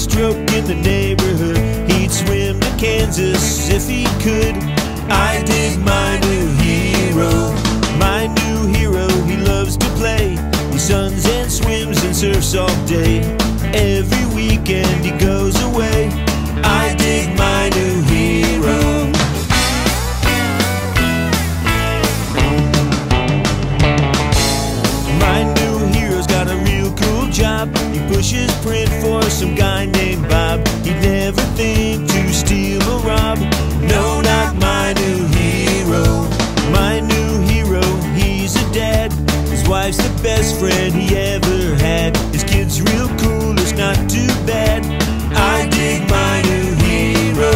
best stroke in the neighborhood. He'd swim to Kansas if he could. I dig my new hero. My new hero, he loves to play. He suns and swims and surfs all day. Every weekend he goes away. I dig my new hero. My new hero's got a real cool job. He pushes print for some guy named Bob. He'd never think to steal or rob. No, not my new hero. My new hero, he's a dad. His wife's the best friend he ever had. His kid's real cool, it's not too bad. I dig my new hero.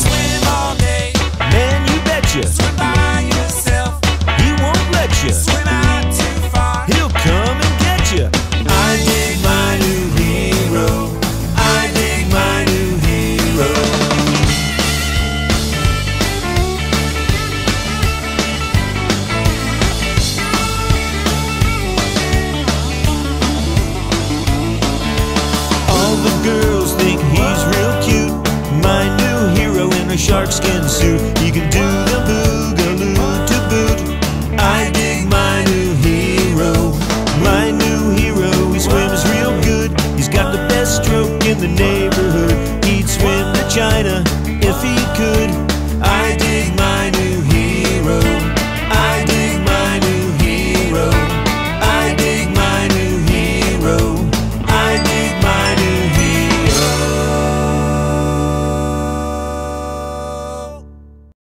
Swim all day, Man, you betcha, swim by yourself, he won't let you. swim out too far. He'll come and get you. I dig my new hero. I dig my new hero. All the girls think he's real cute. My new hero in a sharkskin suit. He can do the boogaloo to boot. I dig my new hero. My new hero, he swims real good. He's got the best stroke in the neighborhood. He'd swim to China